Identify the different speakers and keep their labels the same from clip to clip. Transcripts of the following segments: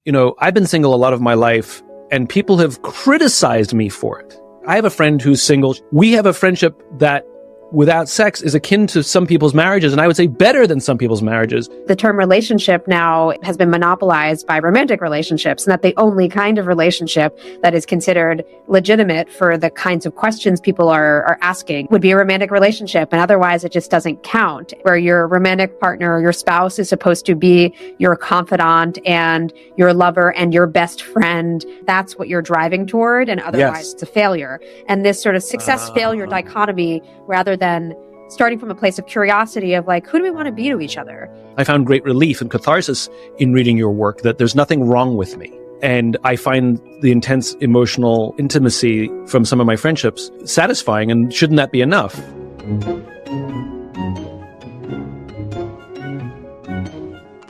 Speaker 1: I've been single a lot of my life and people have criticized me for it. I have a friend who's single. We have a friendship that without sex is akin to some people's marriages, and I would say better than some people's marriages.
Speaker 2: The term relationship now has been monopolized by romantic relationships, and that the only kind of relationship that is considered legitimate for the kinds of questions people are asking would be a romantic relationship, and otherwise it just doesn't count. Where your romantic partner or your spouse is supposed to be your confidant and your lover and your best friend. That's what you're driving toward, and otherwise It's a failure. And this sort of success-failure dichotomy, rather than starting from a place of curiosity of like, who do we want to be to each other?
Speaker 1: I found great relief and catharsis in reading your work, that there's nothing wrong with me. And I find the intense emotional intimacy from some of my friendships satisfying, and shouldn't that be enough?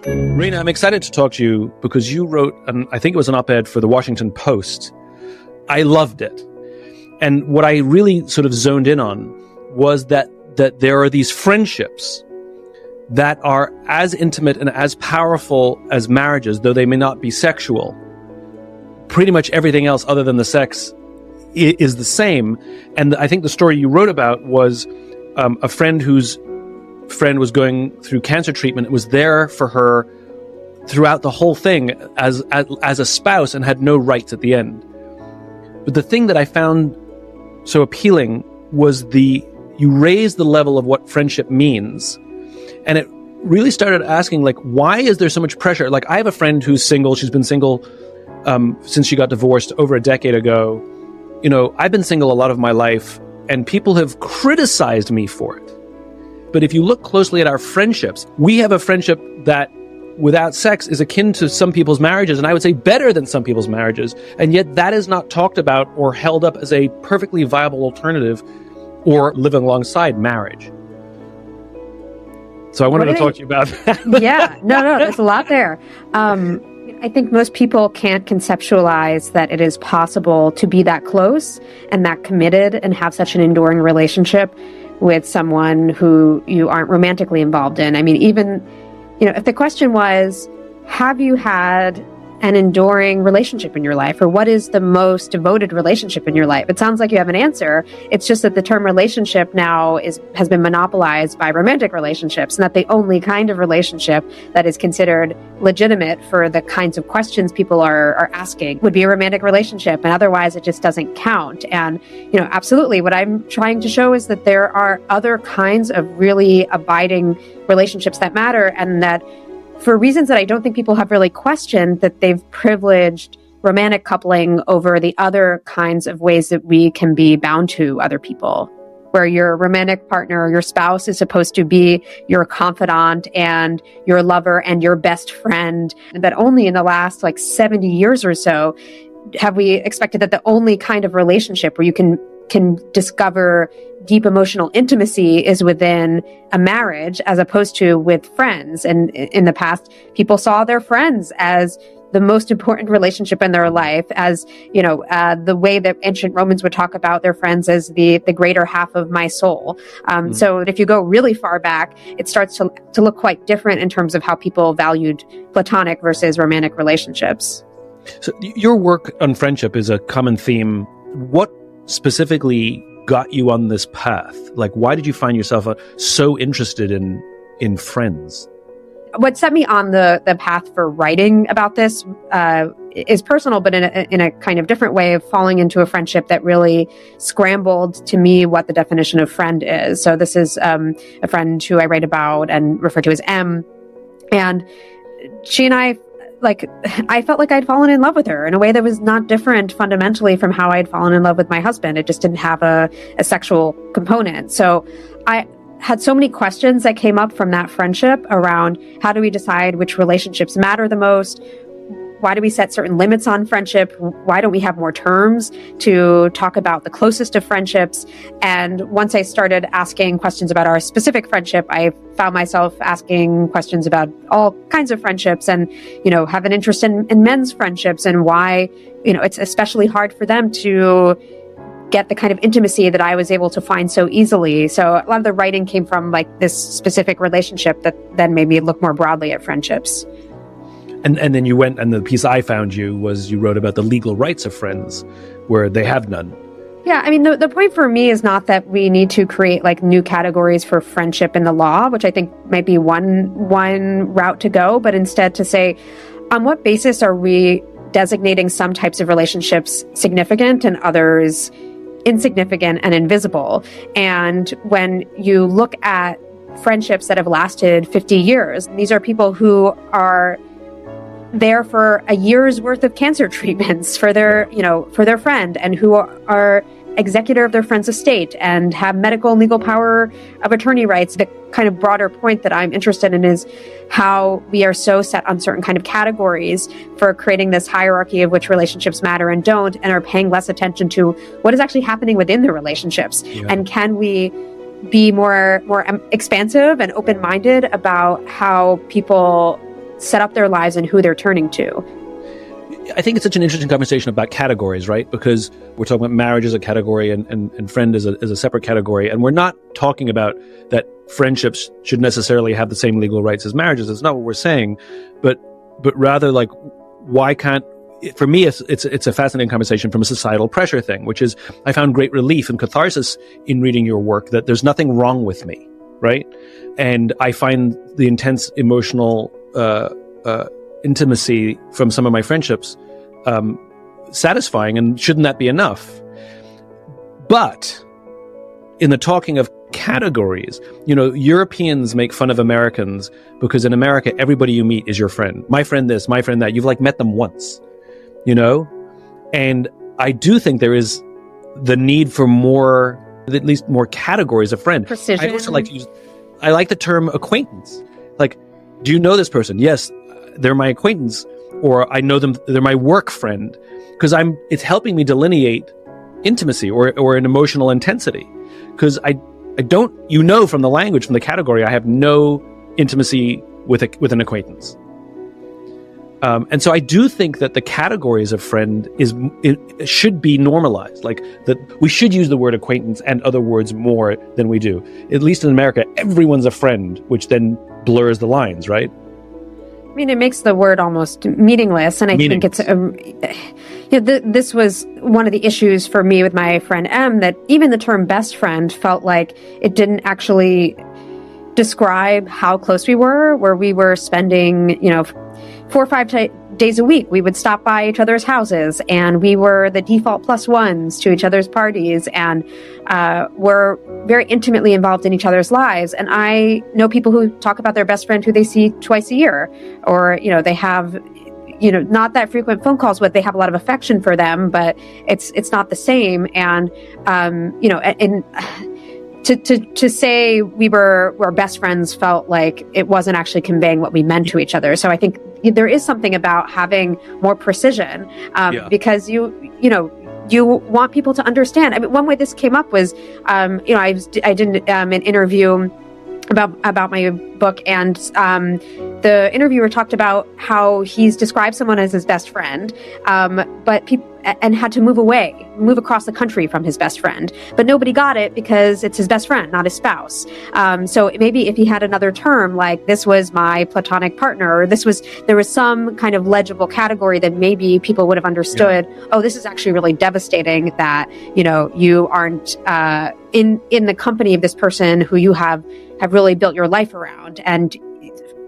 Speaker 1: Rhaina, I'm excited to talk to you because you wrote, I think it was an op-ed for the Washington Post. I loved it. And what I really sort of zoned in on was that there are these friendships that are as intimate and as powerful as marriages, though they may not be sexual. Pretty much everything else other than the sex is the same. And I think the story you wrote about was a friend whose friend was going through cancer treatment, was there for her throughout the whole thing as a spouse, and had no rights at the end. But the thing that I found so appealing was you raised the level of what friendship means. And it really started asking, like, why is there so much pressure? Like, I have a friend who's single. She's been single since she got divorced over a decade ago. I've been single a lot of my life, and people have criticized me for it. But if you look closely at our friendships, we have a friendship that without sex is akin to some people's marriages, and I would say better than some people's marriages. And yet that is not talked about or held up as a perfectly viable alternative or living alongside marriage. So I wanted to talk to you about that.
Speaker 2: Yeah, no, there's a lot there. I think most people can't conceptualize that it is possible to be that close and that committed and have such an enduring relationship with someone who you aren't romantically involved in. I mean, even, if the question was, have you had an enduring relationship in your life, or what is the most devoted relationship in your life? It sounds like you have an answer. It's just that the term relationship now has been monopolized by romantic relationships, and that the only kind of relationship that is considered legitimate for the kinds of questions people are asking would be a romantic relationship, and otherwise it just doesn't count. And, absolutely, what I'm trying to show is that there are other kinds of really abiding relationships that matter, and that for reasons that I don't think people have really questioned, that they've privileged romantic coupling over the other kinds of ways that we can be bound to other people, where your romantic partner or your spouse is supposed to be your confidant and your lover and your best friend. And that only in the last 70 years or so have we expected that the only kind of relationship where you can discover deep emotional intimacy is within a marriage, as opposed to with friends. And in the past, people saw their friends as the most important relationship in their life, as, the way that ancient Romans would talk about their friends as the greater half of my soul. So if you go really far back, it starts to look quite different in terms of how people valued platonic versus romantic relationships.
Speaker 1: So your work on friendship is a common theme. What specifically got you on this path? Why did you find yourself so interested in friends?
Speaker 2: What set me on the path for writing about this is personal, but in a kind of different way, of falling into a friendship that really scrambled to me what the definition of friend is. So this is a friend who I write about and refer to as M. And she and I felt like I'd fallen in love with her in a way that was not different fundamentally from how I'd fallen in love with my husband. It just didn't have a sexual component. So I had so many questions that came up from that friendship around, how do we decide which relationships matter the most? Why do we set certain limits on friendship? Why don't we have more terms to talk about the closest of friendships? And once I started asking questions about our specific friendship, I found myself asking questions about all kinds of friendships, and, have an interest in men's friendships, and why, it's especially hard for them to get the kind of intimacy that I was able to find so easily. So a lot of the writing came from this specific relationship that then made me look more broadly at friendships.
Speaker 1: And then you went, and the piece I found you wrote about the legal rights of friends, where they have none.
Speaker 2: Yeah, I mean, the point for me is not that we need to create like new categories for friendship in the law, which I think might be one route to go, but instead to say, on what basis are we designating some types of relationships significant and others insignificant and invisible? And when you look at friendships that have lasted 50 years, these are people who are there for a year's worth of cancer treatments for their, for their friend, and who are executor of their friend's estate and have medical and legal power of attorney rights. The kind of broader point that I'm interested in is how we are so set on certain kind of categories for creating this hierarchy of which relationships matter and don't, and are paying less attention to what is actually happening within the relationships. Yeah. And can we be more expansive and open-minded about how people set up their lives and who they're turning to?
Speaker 1: I think it's such an interesting conversation about categories, right? Because we're talking about marriage as a category and friend as a separate category. And we're not talking about that friendships should necessarily have the same legal rights as marriages. That's not what we're saying. But rather, like, why can't, for me, it's a fascinating conversation from a societal pressure thing, which is I found great relief and catharsis in reading your work that there's nothing wrong with me, right? And I find the intense emotional intimacy from some of my friendships satisfying, and shouldn't that be enough? But in the talking of categories, Europeans make fun of Americans because in America, everybody you meet is your friend. My friend this, my friend that. You've like met them once, And I do think there is the need for at least more categories of friend.
Speaker 2: Precision.
Speaker 1: I also I like the term acquaintance. Like, do you know this person? Yes, they're my acquaintance, or I know them, they're my work friend, because it's helping me delineate intimacy or an emotional intensity. Because I don't, from the language, from the category, I have no intimacy with an acquaintance. And so I do think that the categories of friend should be normalized. Like that we should use the word acquaintance and other words more than we do. At least in America, everyone's a friend, which then blurs the lines, right?
Speaker 2: I mean, it makes the word almost meaningless. And I think it's, this was one of the issues for me with my friend M, that even the term best friend felt like it didn't actually describe how close we were, where we were spending, 4 or 5 days a week. We would stop by each other's houses, and we were the default plus ones to each other's parties, and were very intimately involved in each other's lives. And I know people who talk about their best friend who they see twice a year, or, they have, not that frequent phone calls, but they have a lot of affection for them, but it's not the same. And, to say we were best friends felt like it wasn't actually conveying what we meant to each other. So I think there is something about having more precision, because you want people to understand. I mean, one way this came up was, I did an interview about my book, and the interviewer talked about how he's described someone as his best friend, but and had to move across the country from his best friend. But nobody got it because it's his best friend, not his spouse. So maybe if he had another term, like this was my platonic partner, or there was some kind of legible category that maybe people would have understood, oh, this is actually really devastating that, you aren't in the company of this person who you have really built your life around. And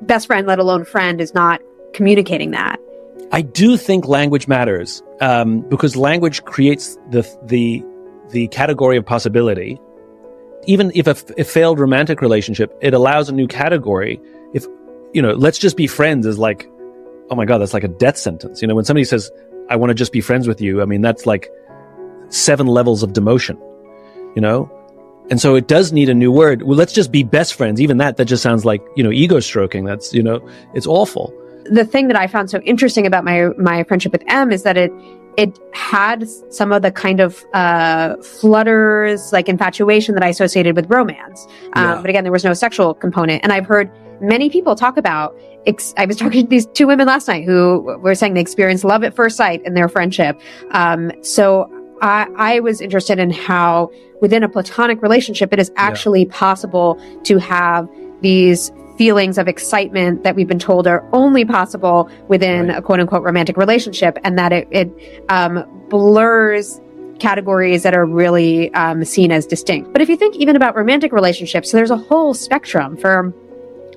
Speaker 2: best friend, let alone friend, is not communicating that.
Speaker 1: I do think language matters, because language creates the category of possibility. Even if a failed romantic relationship, it allows a new category. If, let's just be friends is like, oh my God, that's like a death sentence. When somebody says, I want to just be friends with you, I mean, that's like 7 levels of demotion, And so it does need a new word. Well, let's just be best friends. Even that just sounds like, ego stroking. That's, it's awful.
Speaker 2: The thing that I found so interesting about my friendship with M is that it had some of the kind of flutters, like infatuation that I associated with romance. But again, there was no sexual component. And I've heard many people talk about, I was talking to these 2 women last night who were saying they experienced love at first sight in their friendship. So I was interested in how within a platonic relationship, it is actually possible to have these feelings of excitement that we've been told are only possible within a quote unquote romantic relationship, and that it blurs categories that are really seen as distinct. But if you think even about romantic relationships, there's a whole spectrum for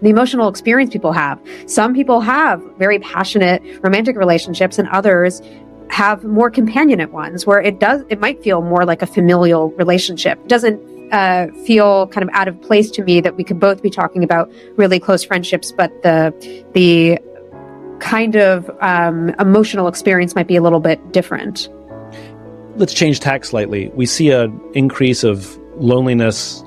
Speaker 2: the emotional experience people have. Some people have very passionate romantic relationships, and others have more companionate ones where it might feel more like a familial relationship. It doesn't feel kind of out of place to me that we could both be talking about really close friendships, but the kind of emotional experience might be a little bit different.
Speaker 1: Let's change tack slightly. We see an increase of loneliness,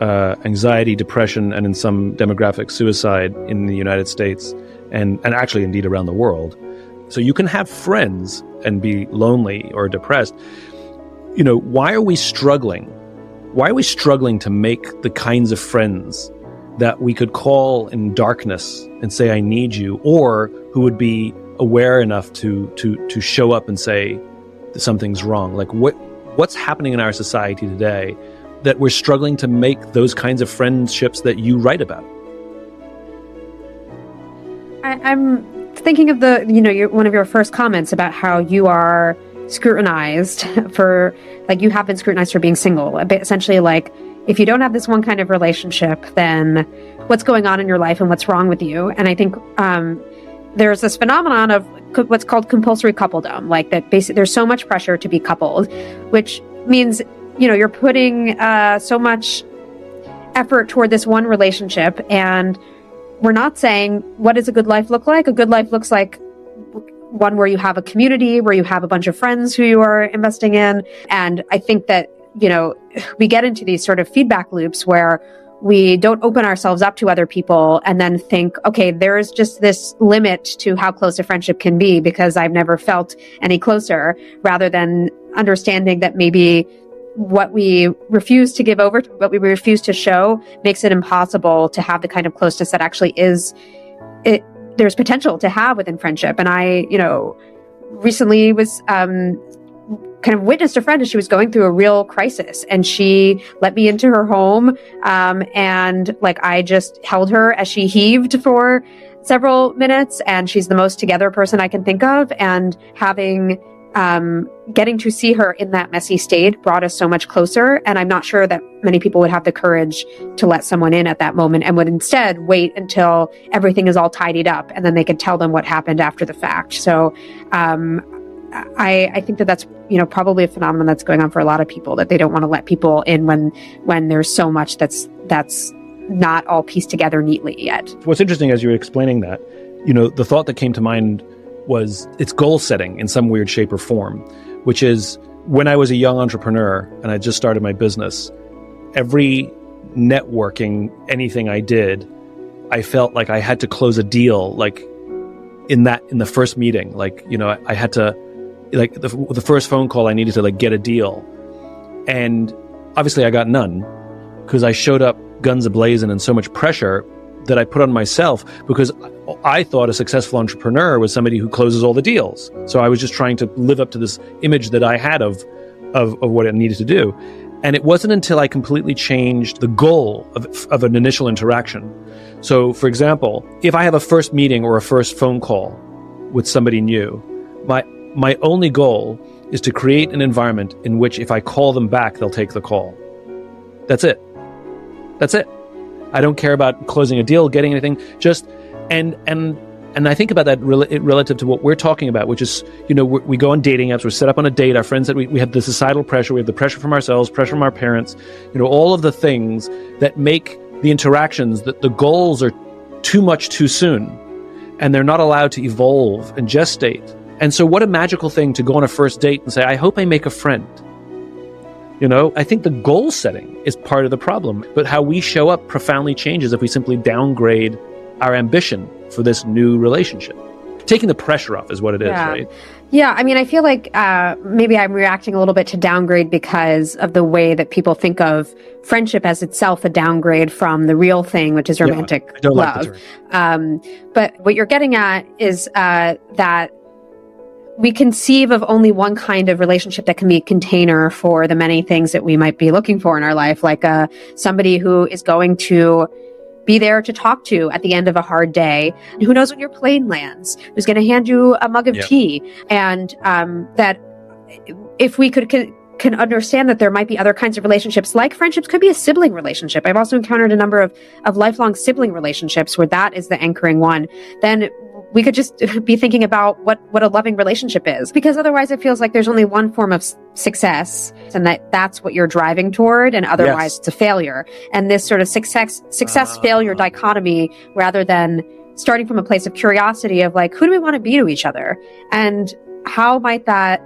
Speaker 1: anxiety, depression, and in some demographics, suicide in the United States, and actually indeed around the world. So you can have friends and be lonely or depressed. Why are we struggling? Why are we struggling to make the kinds of friends that we could call in darkness and say, I need you, or who would be aware enough to show up and say something's wrong? Like what's happening in our society today that we're struggling to make those kinds of friendships that you write about?
Speaker 2: I'm thinking of one of your first comments about how you are scrutinized for, like, you have been scrutinized for being single. Essentially, like, if you don't have this one kind of relationship, then what's going on in your life and what's wrong with you? And I think there's this phenomenon of what's called compulsory coupledom, like that basically there's so much pressure to be coupled, which means, you're putting so much effort toward this one relationship. And we're not saying, what does a good life look like? A good life looks like one where you have a community, where you have a bunch of friends who you are investing in. And I think that, we get into these sort of feedback loops where we don't open ourselves up to other people and then think, okay, there is just this limit to how close a friendship can be because I've never felt any closer, rather than understanding that maybe what we refuse to give over, what we refuse to show, makes it impossible to have the kind of closeness that actually there's potential to have within friendship. And I, recently was kind of witnessed a friend as she was going through a real crisis, and she let me into her home, and I just held her as she heaved for several minutes, and she's the most together person I can think of. And getting to see her in that messy state brought us so much closer. And I'm not sure that many people would have the courage to let someone in at that moment, and would instead wait until everything is all tidied up and then they could tell them what happened after the fact. So I think that's probably a phenomenon that's going on for a lot of people, that they don't want to let people in when there's so much that's not all pieced together neatly yet.
Speaker 1: What's interesting as you were explaining that, the thought that came to mind was it's goal setting in some weird shape or form, which is when I was a young entrepreneur and I just started my business, every networking, anything I did, I felt like I had to close a deal, like in the first meeting, I had to, the first phone call, I needed to get a deal. And obviously I got none because I showed up guns a-blazing and so much pressure that I put on myself, because I thought a successful entrepreneur was somebody who closes all the deals. So I was just trying to live up to this image that I had of what I needed to do. And it wasn't until I completely changed the goal of an initial interaction. So, for example, if I have a first meeting or a first phone call with somebody new, my only goal is to create an environment in which if I call them back, they'll take the call. That's it. That's it. I don't care about closing a deal, getting anything, just, and I think about that relative to what we're talking about, which is, we go on dating apps, we're set up on a date, our friends, that we have the societal pressure, we have the pressure from ourselves, pressure from our parents, all of the things that make the interactions, that the goals are too much too soon, and they're not allowed to evolve and gestate. And so what a magical thing to go on a first date and say, I hope I make a friend. I think the goal setting is part of the problem, but how we show up profoundly changes if we simply downgrade our ambition for this new relationship. Taking the pressure off is what it is, right?
Speaker 2: Yeah, I mean, I feel like maybe I'm reacting a little bit to downgrade because of the way that people think of friendship as itself a downgrade from the real thing, which is romantic
Speaker 1: I don't
Speaker 2: love.
Speaker 1: like the term.
Speaker 2: But what you're getting at is that we conceive of only one kind of relationship that can be a container for the many things that we might be looking for in our life, like somebody who is going to be there to talk to at the end of a hard day. Who knows when your plane lands? Who's going to hand you a mug of tea? And that if we can understand that there might be other kinds of relationships, like friendships, could be a sibling relationship. I've also encountered a number of lifelong sibling relationships where that is the anchoring one. Then we could just be thinking about what a loving relationship is, because otherwise it feels like there's only one form of success, and that's what you're driving toward, and otherwise it's a failure. And this sort of success failure dichotomy, rather than starting from a place of curiosity of like, who do we want to be to each other, and how might the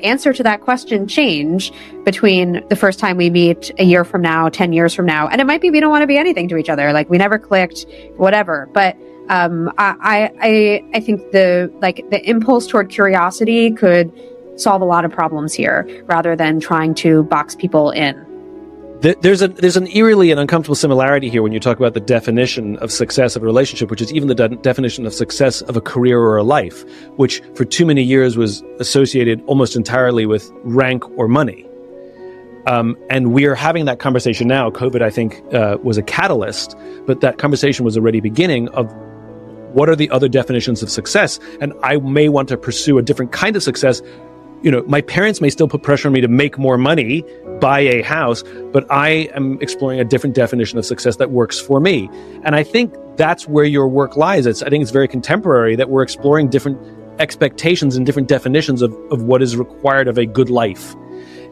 Speaker 2: answer to that question change between the first time we meet a year from now, 10 years from now. And it might be we don't want to be anything to each other, like we never clicked, whatever. But I think the impulse toward curiosity could solve a lot of problems here, rather than trying to box people in.
Speaker 1: There's an eerily and uncomfortable similarity here when you talk about the definition of success of a relationship, which is even the definition of success of a career or a life, which for too many years was associated almost entirely with rank or money. And we are having that conversation now. COVID, I think, was a catalyst, but that conversation was already beginning of what are the other definitions of success? And I may want to pursue a different kind of success. You know, my parents may still put pressure on me to make more money, buy a house, but I am exploring a different definition of success that works for me. And I think that's where your work lies. I think it's very contemporary that we're exploring different expectations and different definitions of what is required of a good life.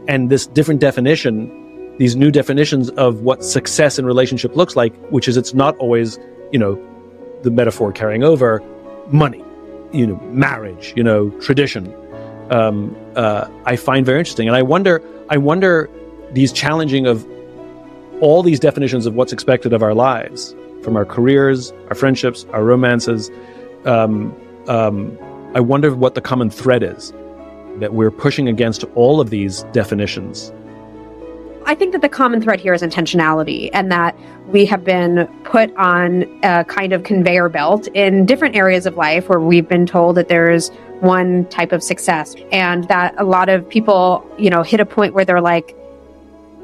Speaker 1: And this different definition, these new definitions of what success in relationship looks like, which is it's not always, the metaphor carrying over, money, marriage, tradition. I find very interesting. And I wonder these challenging of all these definitions of what's expected of our lives, from our careers, our friendships, our romances. I wonder what the common thread is that we're pushing against all of these definitions.
Speaker 2: I think that the common thread here is intentionality, and that we have been put on a kind of conveyor belt in different areas of life where we've been told that there is one type of success, and that a lot of people, hit a point where they're like,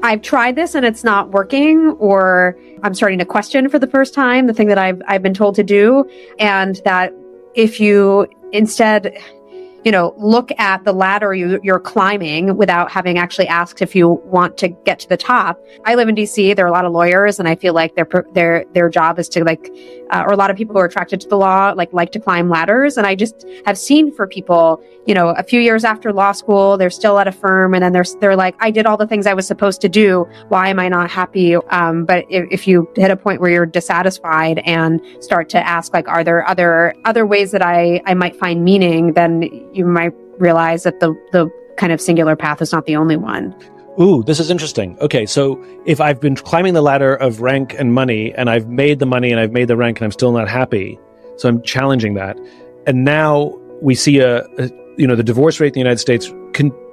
Speaker 2: I've tried this and it's not working, or I'm starting to question for the first time the thing that I've been told to do. And that if you instead look at the ladder you're climbing without having actually asked if you want to get to the top. I live in DC. There are a lot of lawyers, and I feel like their job is to or a lot of people who are attracted to the law like to climb ladders. And I just have seen for people, a few years after law school, they're still at a firm, and then they're like, I did all the things I was supposed to do. Why am I not happy? But if you hit a point where you're dissatisfied and start to ask, are there other ways that I might find meaning, then you might realize that the kind of singular path is not the only one.
Speaker 1: Ooh, this is interesting. Okay, so if I've been climbing the ladder of rank and money, and I've made the money and I've made the rank and I'm still not happy, so I'm challenging that. And now we see the divorce rate in the United States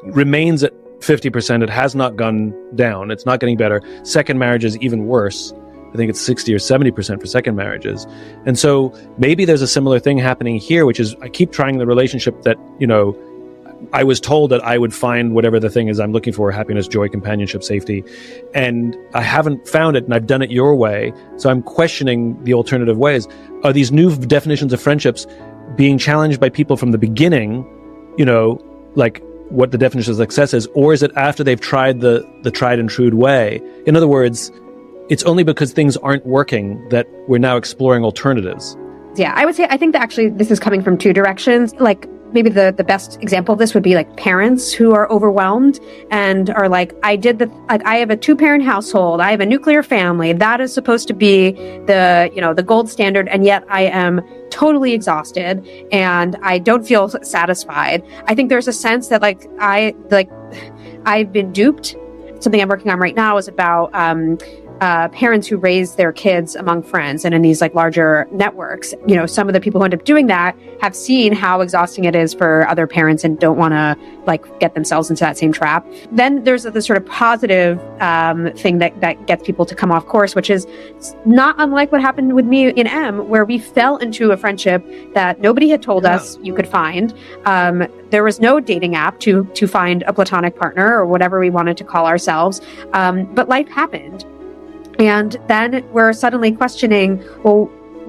Speaker 1: remains at 50%. It has not gone down. It's not getting better. Second marriage is even worse. I think it's 60 or 70% for second marriages. And so maybe there's a similar thing happening here, which is I keep trying the relationship that, I was told that I would find whatever the thing is I'm looking for, happiness, joy, companionship, safety. And I haven't found it, and I've done it your way. So I'm questioning the alternative ways. Are these new definitions of friendships being challenged by people from the beginning, what the definition of success is, or is it after they've tried the tried and true way? In other words, it's only because things aren't working that we're now exploring alternatives.
Speaker 2: Yeah, I would say, I think that actually this is coming from two directions. Maybe the best example of this would be parents who are overwhelmed and are like, I have a 2-parent household. I have a nuclear family. That is supposed to be the gold standard. And yet I am totally exhausted and I don't feel satisfied. I think there's a sense that I've been duped. Something I'm working on right now is about, parents who raise their kids among friends and in these larger networks. Some of the people who end up doing that have seen how exhausting it is for other parents and don't want to get themselves into that same trap. Then there's this sort of positive thing that gets people to come off course, which is not unlike what happened with me in M, where we fell into a friendship that nobody had told us you could find. There was no dating app to find a platonic partner or whatever we wanted to call ourselves. But life happened. And then we're suddenly questioning, well,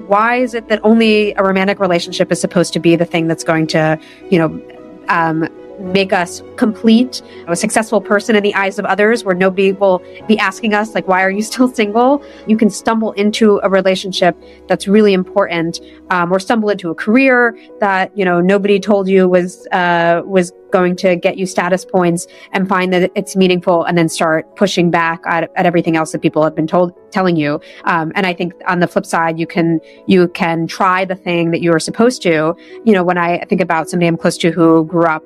Speaker 2: why is it that only a romantic relationship is supposed to be the thing that's going to, make us complete, a successful person in the eyes of others, where nobody will be asking us, like, why are you still single? You can stumble into a relationship that's really important, or stumble into a career that, nobody told you was going to get you status points, and find that it's meaningful, and then start pushing back at everything else that people have been telling you. And I think on the flip side, you can try the thing that you are supposed to. When I think about somebody I'm close to who grew up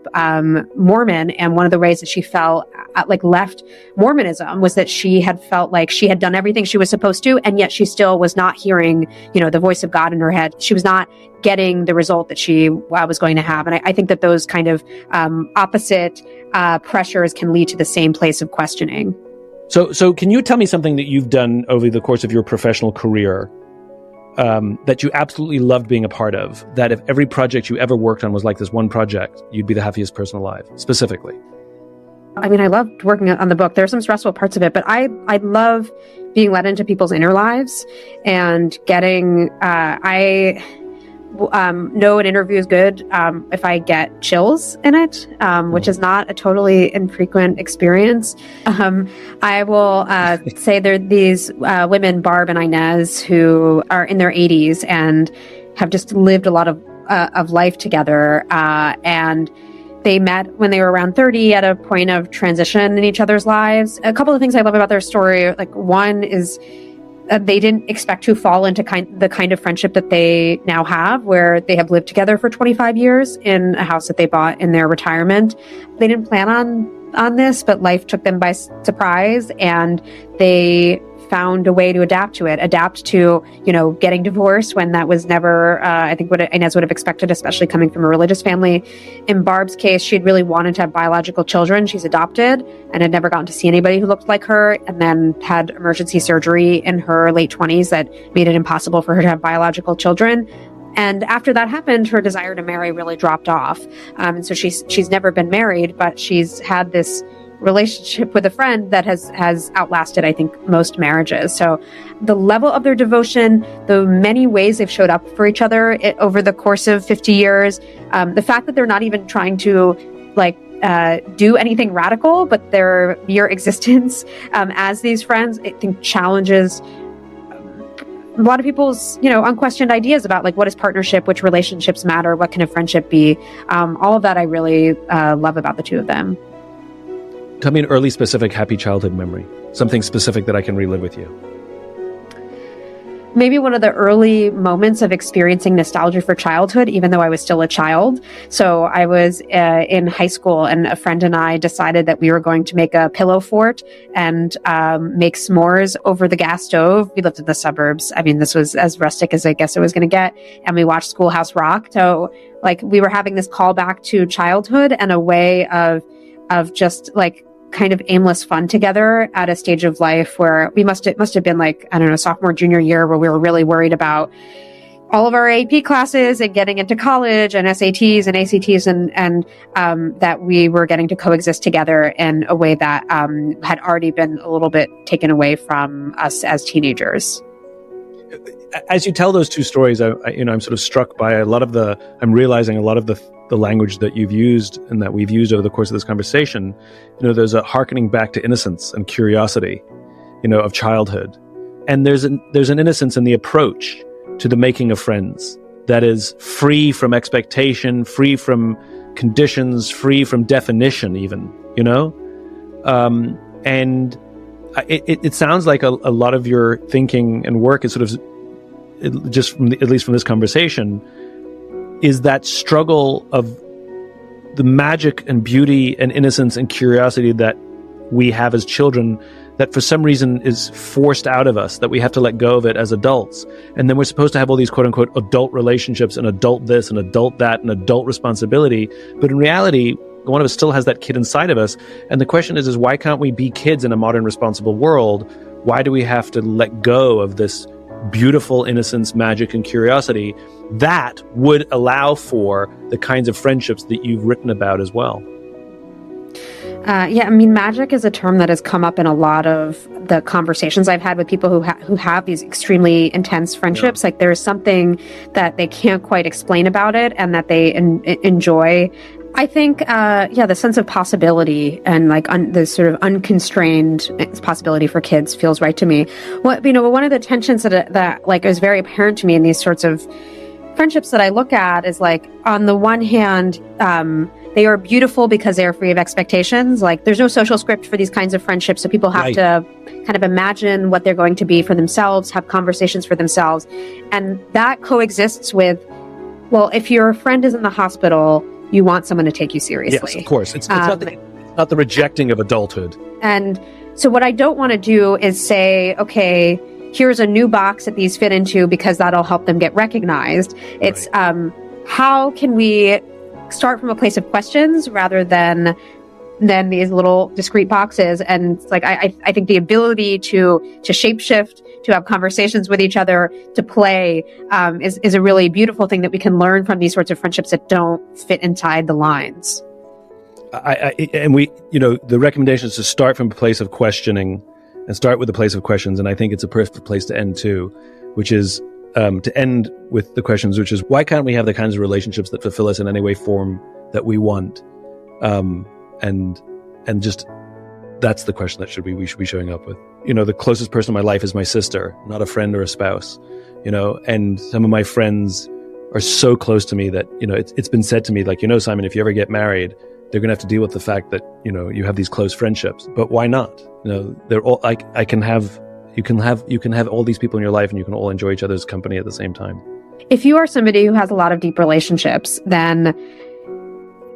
Speaker 2: Mormon, and one of the ways that she felt left Mormonism was that she had felt like she had done everything she was supposed to, and yet she still was not hearing, the voice of God in her head. She was not getting the result that she was going to have. And I think that those kind of opposite pressures can lead to the same place of questioning.
Speaker 1: So can you tell me something that you've done over the course of your professional career that you absolutely loved being a part of, that if every project you ever worked on was like this one project, you'd be the happiest person alive, specifically?
Speaker 2: I mean, I loved working on the book. There are some stressful parts of it, but I love being let into people's inner lives and getting, know an interview is good if I get chills in it, which is not a totally infrequent experience. I will say there are these women, Barb and Inez, who are in their 80s and have just lived a lot of life together. And they met when they were around 30 at a point of transition in each other's lives. A couple of things I love about their story, like one is they didn't expect to fall into the kind of friendship that they now have, where they have lived together for 25 years in a house that they bought in their retirement. They didn't plan on this, but life took them by surprise, and they found a way to adapt to, getting divorced when that was never, I think, what Inez would have expected, especially coming from a religious family. In Barb's case, she'd really wanted to have biological children. She's adopted and had never gotten to see anybody who looked like her, and then had emergency surgery in her late 20s that made it impossible for her to have biological children. And after that happened, her desire to marry really dropped off. And so she's never been married, but she's had this relationship with a friend that has outlasted, I think, most marriages. So the level of their devotion, the many ways they've showed up for each other over the course of 50 years, the fact that they're not even trying to do anything radical, but their mere existence as these friends, I think, challenges a lot of people's, unquestioned ideas about what is partnership, which relationships matter, what can a friendship be. All of that I really love about the two of them.
Speaker 1: Tell me an early, specific, happy childhood memory. Something specific that I can relive with you.
Speaker 2: Maybe one of the early moments of experiencing nostalgia for childhood, even though I was still a child. So I was in high school, and a friend and I decided that we were going to make a pillow fort and make s'mores over the gas stove. We lived in the suburbs. I mean, this was as rustic as I guess it was going to get. And we watched Schoolhouse Rock. So we were having this callback to childhood and a way of just kind of aimless fun together at a stage of life where it must have been sophomore, junior year, where we were really worried about all of our AP classes and getting into college and SATs and ACTs, and that we were getting to coexist together in a way that had already been a little bit taken away from us as teenagers.
Speaker 1: As you tell those two stories, I'm sort of struck by I'm realizing a lot of the language that you've used and that we've used over the course of this conversation. There's a hearkening back to innocence and curiosity, of childhood. And there's an innocence in the approach to the making of friends that is free from expectation, free from conditions, free from definition even, and it sounds like a lot of your thinking and work is sort of, at least from this conversation, is that struggle of the magic and beauty and innocence and curiosity that we have as children that for some reason is forced out of us, that we have to let go of it as adults. And then we're supposed to have all these quote unquote adult relationships and adult this and adult that and adult responsibility. But in reality, one of us still has that kid inside of us. And the question is why can't we be kids in a modern responsible world? Why do we have to let go of this beautiful innocence, magic, and curiosity that would allow for the kinds of friendships that you've written about as well?
Speaker 2: Yeah, I mean, magic is a term that has come up in a lot of the conversations I've had with people who have these extremely intense friendships. Like there's something that they can't quite explain about it and that they enjoy. I think, the sense of possibility and like the sort of unconstrained possibility for kids feels right to me. One of the tensions that like is very apparent to me in these sorts of friendships that I look at is like, on the one hand, they are beautiful because they are free of expectations. Like there's no social script for these kinds of friendships. So people have to kind of imagine what they're going to be for themselves, have conversations for themselves. And that coexists with, well, if your friend is in the hospital, you want someone to take you seriously.
Speaker 1: Yes, of course. It's not the rejecting of adulthood. And
Speaker 2: so what I don't want to do is say, okay, here's a new box that these fit into because that'll help them get recognized. It's how can we start from a place of questions rather than these little discrete boxes. And like I think the ability to shapeshift, to have conversations with each other, to play is a really beautiful thing that we can learn from these sorts of friendships that don't fit inside the lines.
Speaker 1: The recommendation is to start from a place of questioning and start with a place of questions. And I think it's a perfect place to end too, which is to end with the questions, which is, why can't we have the kinds of relationships that fulfill us in any way, form that we want? And just, that's the question that we should be showing up with. The closest person in my life is my sister, not a friend or a spouse, and some of my friends are so close to me that, it's been said to me, like, Simon, if you ever get married, they're going to have to deal with the fact that, you have these close friendships, but why not? They're all, you can have all these people in your life and you can all enjoy each other's company at the same time.
Speaker 2: If you are somebody who has a lot of deep relationships, then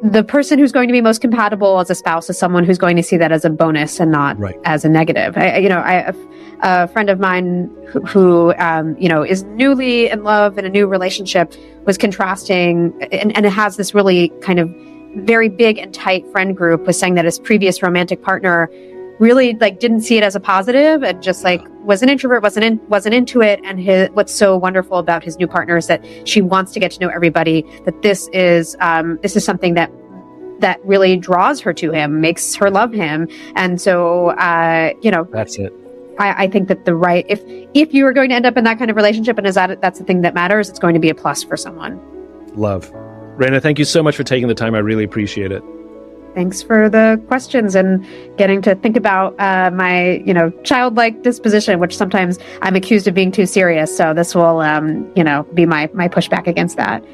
Speaker 2: the person who's going to be most compatible as a spouse is someone who's going to see that as a bonus and not as a negative. A friend of mine who is newly in love in a new relationship was contrasting, and it has this really kind of very big and tight friend group, was saying that his previous romantic partner really didn't see it as a positive and just was an introvert, wasn't into it. And what's so wonderful about his new partner is that she wants to get to know everybody, that this is something that really draws her to him, makes her love him. And so,
Speaker 1: that's it.
Speaker 2: I think that if you are going to end up in that kind of relationship and that's the thing that matters, it's going to be a plus for someone.
Speaker 1: Love. Rhaina, thank you so much for taking the time. I really appreciate it.
Speaker 2: Thanks for the questions and getting to think about my, childlike disposition, which sometimes I'm accused of being too serious. So this will, be my pushback against that.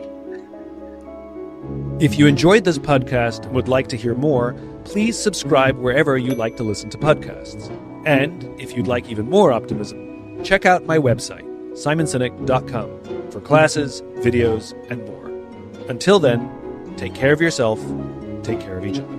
Speaker 1: If you enjoyed this podcast and would like to hear more, please subscribe wherever you like to listen to podcasts. And if you'd like even more optimism, check out my website, simonsinek.com, for classes, videos, and more. Until then, take care of yourself, take care of each other.